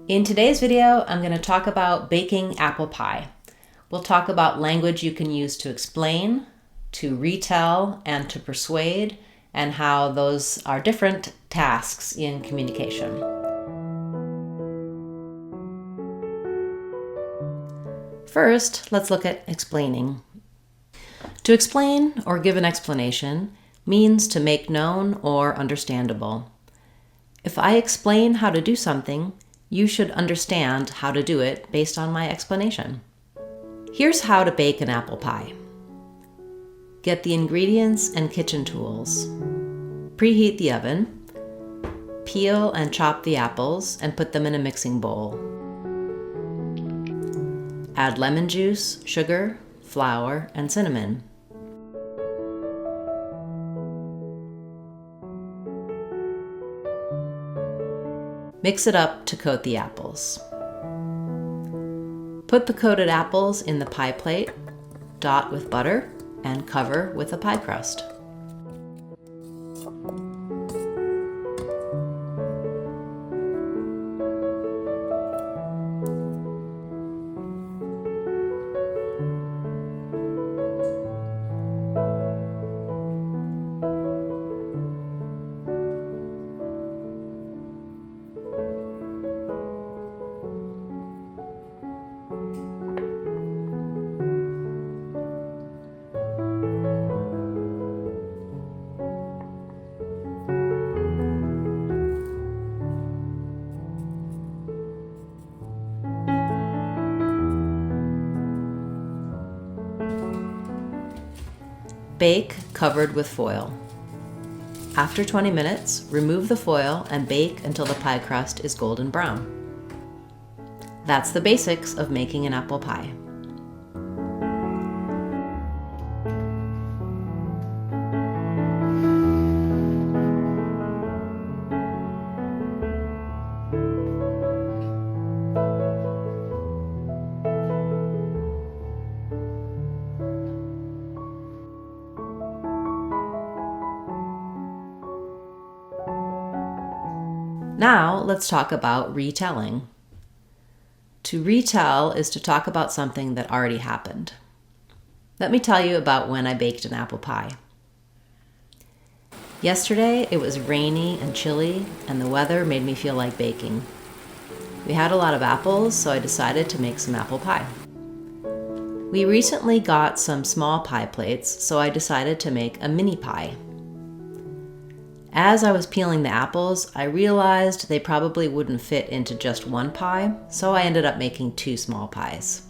In today's video, I'm going to talk about baking apple pie. We'll talk about language you can use to explain, to retell, and to persuade, and how those are different tasks in communication. First, let's look at explaining. To explain or give an explanation means to make known or understandable. If I explain how to do something, you should understand how to do it based on my explanation. Here's how to bake an apple pie. Get the ingredients and kitchen tools. Preheat the oven. Peel and chop the apples and put them in a mixing bowl. Add lemon juice, sugar, flour, and cinnamon. Mix it up to coat the apples. Put the coated apples in the pie plate, dot with butter, and cover with a pie crust. Bake covered with foil. After 20 minutes, remove the foil and bake until the pie crust is golden brown. That's the basics of making an apple pie. Now, let's talk about retelling. To retell is to talk about something that already happened. Let me tell you about when I baked an apple pie. Yesterday, it was rainy and chilly, and the weather made me feel like baking. We had a lot of apples, so I decided to make some apple pie. We recently got some small pie plates, so I decided to make a mini pie. As I was peeling the apples, I realized they probably wouldn't fit into just one pie, so I ended up making 2 small pies.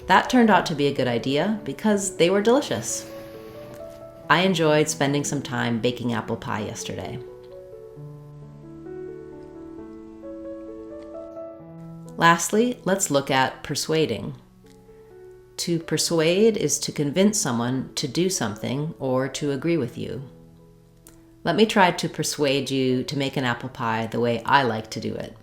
That turned out to be a good idea because they were delicious. I enjoyed spending some time baking apple pie yesterday. Lastly, let's look at persuading. To persuade is to convince someone to do something or to agree with you. Let me try to persuade you to make an apple pie the way I like to do it.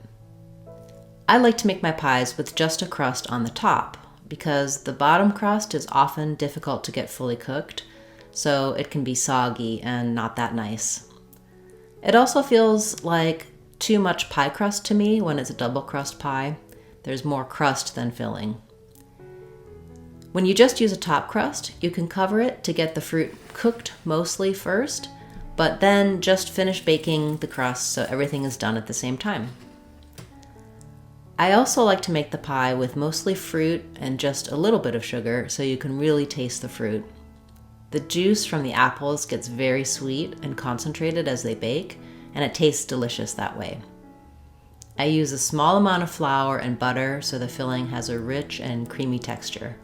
I like to make my pies with just a crust on the top because the bottom crust is often difficult to get fully cooked, so it can be soggy and not that nice. It also feels like too much pie crust to me when it's a double crust pie. There's more crust than filling. When you just use a top crust, you can cover it to get the fruit cooked mostly first, but then just finish baking the crust so everything is done at the same time. I also like to make the pie with mostly fruit and just a little bit of sugar so you can really taste the fruit. The juice from the apples gets very sweet and concentrated as they bake, and it tastes delicious that way. I use a small amount of flour and butter so the filling has a rich and creamy texture.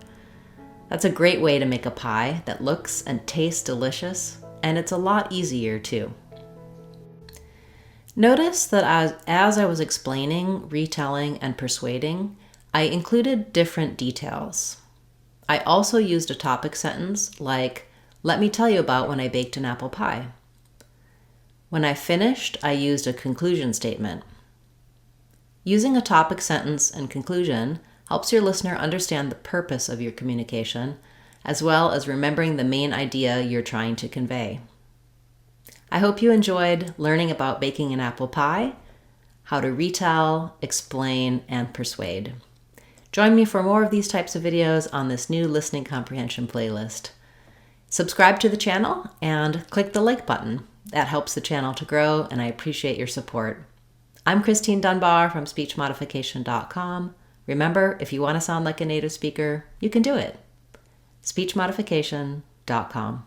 That's a great way to make a pie that looks and tastes delicious, and it's a lot easier too. Notice that as I was explaining, retelling, and persuading, I included different details. I also used a topic sentence like, "Let me tell you about when I baked an apple pie." When I finished, I used a conclusion statement. Using a topic, sentence, and conclusion helps your listener understand the purpose of your communication, as well as remembering the main idea you're trying to convey. I hope you enjoyed learning about baking an apple pie, how to retell, explain, and persuade. Join me for more of these types of videos on this new listening comprehension playlist. Subscribe to the channel and click the like button. That helps the channel to grow, and I appreciate your support. I'm Christine Dunbar from speechmodification.com. Remember, if you want to sound like a native speaker, you can do it. speechmodification.com.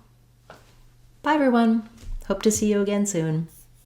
Bye, everyone. Hope to see you again soon.